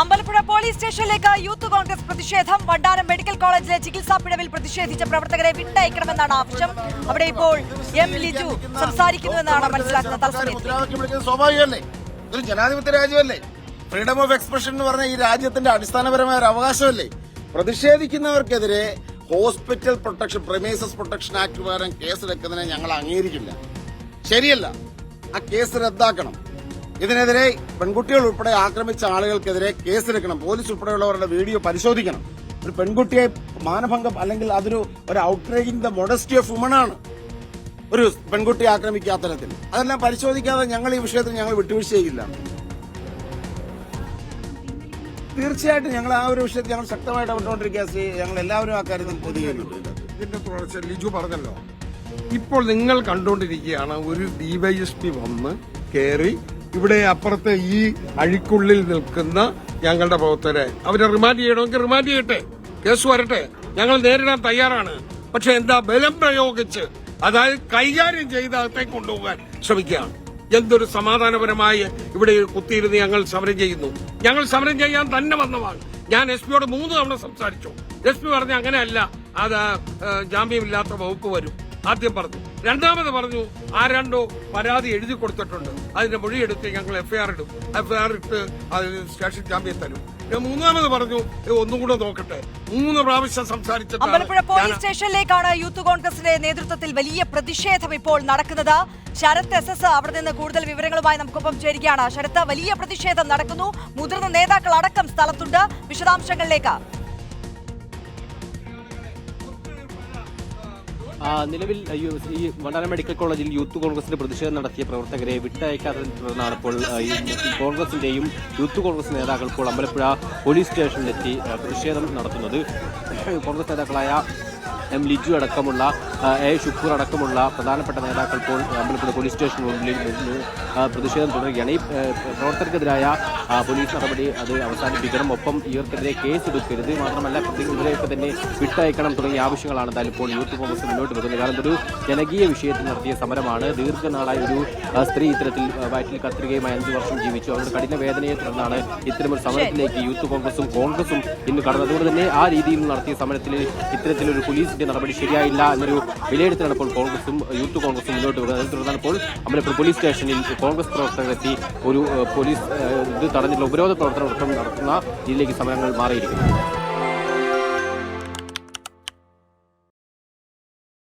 Ambalappuzha police സ്റ്റേഷനിലേക്ക് youth Congress പ്രതിഷേധം. Vandanam medical കോളേജിലെ ചികിത്സാ പിഴവിൽ പ്രതിഷേധിച്ച പ്രവർത്തകരെ വിട്ടയക്കണമെന്നാണ് ആവശ്യം. അവിടെ ഇപ്പോൾ എം ലിജു സംസാരിക്കുന്നുവെന്നാണ് മനസ്സിലാക്കുന്നത്. സ്വാഭാവികമല്ലേ, ഇതൊരു ജനാധിപത്യ രാജ്യമല്ലേ, ഫ്രീഡം ഓഫ് എക്സ്പ്രഷൻ എന്ന് പറഞ്ഞ ഈ രാജ്യത്തിന്റെ അടിസ്ഥാനപരമായ ഒരു അവകാശമല്ലേ. പ്രതിഷേധിക്കുന്നവർക്കെതിരെ hospital protection premises protection act പ്രകാരം കേസെടുക്കുന്നതിനെ ഞങ്ങൾ അംഗീകരിക്കില്ല. ശരിയല്ല, ആ കേസ് റദ്ദാക്കണം. ഇതിനെതിരെ പെൺകുട്ടികൾ ഉൾപ്പെടെ ആക്രമിച്ച ആളുകൾക്കെതിരെ കേസെടുക്കണം. പോലീസ് ഉൾപ്പെടെയുള്ളവരുടെ വീഡിയോ പരിശോധിക്കണം. ഒരു പെൺകുട്ടിയെ മാനഭംഗം അല്ലെങ്കിൽ അതൊരു ഔട്ട്റേജിംഗ് ദ മൊഡസ്റ്റി ഓഫ് വുമൺ ഒരു പെൺകുട്ടിയെ ആക്രമിക്കാത്ത തരത്തിൽ അതെല്ലാം പരിശോധിക്കാതെ ഞങ്ങൾ ഈ വിഷയത്തിൽ ഞങ്ങൾ വിട്ടുവീഴ്ച ചെയ്യില്ല. തീർച്ചയായിട്ടും ഞങ്ങൾ ആ ഒരു വിഷയത്തിൽ ഞങ്ങൾ ശക്തമായിട്ട് ഇടപെട്ടുകൊണ്ടിരിക്കുക. ഞങ്ങൾ എല്ലാവരും ആ കാര്യത്തിൽ പ്രതികരിക്കുന്നുണ്ട്. ഇതിന്റെ തുടർച്ച ലിജു പറഞ്ഞല്ലോ, ഇപ്പോൾ നിങ്ങൾ കണ്ടുകൊണ്ടിരിക്കുകയാണ് ഒരു ഡിവൈഎസ്പി വന്ന് കയറി ഇവിടെ അപ്പുറത്തെ ഈ അഴിക്കുള്ളിൽ നിൽക്കുന്ന ഞങ്ങളുടെ പ്രവർത്തകരെ അവരെ റിമാൻഡ് ചെയ്യണമെങ്കിൽ റിമാൻഡ് ചെയ്യട്ടെ, കേസ് വരട്ടെ, ഞങ്ങൾ നേരിടാൻ തയ്യാറാണ്. പക്ഷെ എന്താ ബലം പ്രയോഗിച്ച്, അതായത് കൈകാര്യം ചെയ്ത് അകത്തേക്ക് കൊണ്ടുപോകാൻ ശ്രമിക്കുകയാണ്. എന്തൊരു സമാധാനപരമായി ഇവിടെ കുത്തിയിരുന്ന് ഞങ്ങൾ സമരം ചെയ്യുന്നു. ഞങ്ങൾ സമരം ചെയ്യാൻ തന്നെ വന്നതാണ്. ഞാൻ എസ് പിയോട് 3 തവണ സംസാരിച്ചു. എസ് പി പറഞ്ഞു അങ്ങനെയല്ല, അത് ജാമ്യമില്ലാത്ത വകുപ്പ് വരും. ആദ്യം പറഞ്ഞു. രണ്ടാമത് പറഞ്ഞു ആരാണ്ടോ പരാതി എഴുതി കൊടുത്തിട്ടുണ്ട്, അതിന്റെ മൊഴിയെടുത്ത് ഞങ്ങൾ എഫ്ഐആർ ഇടും, എഫ്ഐആർ ഇട്ട് അതിന് സ്റ്റേഷൻ ജാമ്യം തരും. മൂന്നാമത് പറഞ്ഞു ഒന്നും കൂടെ നോക്കട്ടെ. 3 പ്രാവശ്യം സംസാരിച്ചിട്ട് അമ്പലപ്പുഴ പോലീസ് സ്റ്റേഷനിലേക്കാണ് യൂത്ത് കോൺഗ്രസിന്റെ നേതൃത്വത്തിൽ വലിയ പ്രതിഷേധം ഇപ്പോൾ നടക്കുന്നത്. ശരത് SS അവിടെ നിന്ന് കൂടുതൽ വിവരങ്ങളുമായി നമുക്കൊപ്പം ചേരുകയാണ്. ശരത്ത്, വലിയ പ്രതിഷേധം നടക്കുന്നു, മുതിർന്ന നേതാക്കൾ അടക്കം സ്ഥലത്തുണ്ട്, വിശദാംശങ്ങളിലേക്ക്. നിലവിൽ ഈ വണ്ടാനം മെഡിക്കൽ കോളേജിൽ യൂത്ത് കോൺഗ്രസിന്റെ പ്രതിഷേധം നടത്തിയ പ്രവർത്തകരെ വിട്ടയക്കാത്തതിനെ തുടർന്നാണ് ഇപ്പോൾ കോൺഗ്രസിന്റെയും യൂത്ത് കോൺഗ്രസ് നേതാക്കൾ ഇപ്പോൾ അമ്പലപ്പുഴ പോലീസ് സ്റ്റേഷനിലെത്തി പ്രതിഷേധം നടത്തുന്നത്. കോൺഗ്രസ് നേതാക്കളായ എം ലിജു അടക്കമുള്ള ഷുക്കൂർ അടക്കമുള്ള പ്രധാനപ്പെട്ട നേതാക്കൾ ഇപ്പോൾ അമ്പലപ്പുഴ പോലീസ് സ്റ്റേഷനുള്ളിൽ പ്രതിഷേധം തുടരുകയാണ്. ഈ പ്രവർത്തകർക്കെതിരായ പോലീസ് നടപടി അത് അവസാനിപ്പിക്കണം, ഒപ്പം ഇവർക്കെതിരെ കേസ് എടുക്കരുത്, മാത്രമല്ല ഇവരെയൊക്കെ തന്നെ വിട്ടയക്കണം തുടങ്ങിയ ആവശ്യങ്ങളാണ് എന്തായാലും ഇപ്പോൾ യൂത്ത് കോൺഗ്രസ് മുന്നോട്ട് വെക്കുന്നത്. കാരണം ഇതൊരു ജനകീയ വിഷയത്തിൽ നടത്തിയ സമരമാണ്. ദീർഘനാളായി ഒരു സ്ത്രീ ഇത്തരത്തിൽ വയറ്റിൽ കത്രികയുമായി 5 വർഷം ജീവിച്ചു. അവരുടെ കഠിന വേദനയെ തുടർന്നാണ് ഇത്തരമൊരു സമരത്തിലേക്ക് യൂത്ത് കോൺഗ്രസും ഇന്ന് കടന്നത്. അതുകൊണ്ട് തന്നെ ആ രീതിയിൽ നടത്തിയ സമരത്തിൽ ഇത്തരത്തിലൊരു പോലീസിന്റെ നടപടി ശരിയായില്ല എന്നൊരു വിലയിരുത്തലാണ് ഇപ്പോൾ കോൺഗ്രസും യൂത്ത് കോൺഗ്രസും മുന്നോട്ട് വെക്കുന്നത്. അതിനെ തുടർന്നാണ് ഇപ്പോൾ അമ്പലപ്പുഴ പോലീസ് സ്റ്റേഷനിൽ കോൺഗ്രസ് പ്രവർത്തകരെത്തി ഒരു പോലീസ് ഇത് തടഞ്ഞിട്ടുള്ള ഉപരോധ പ്രവർത്തനം നടത്തുന്ന രീതിയിലേക്ക് സമരങ്ങൾ മാറിയിരിക്കുന്നു.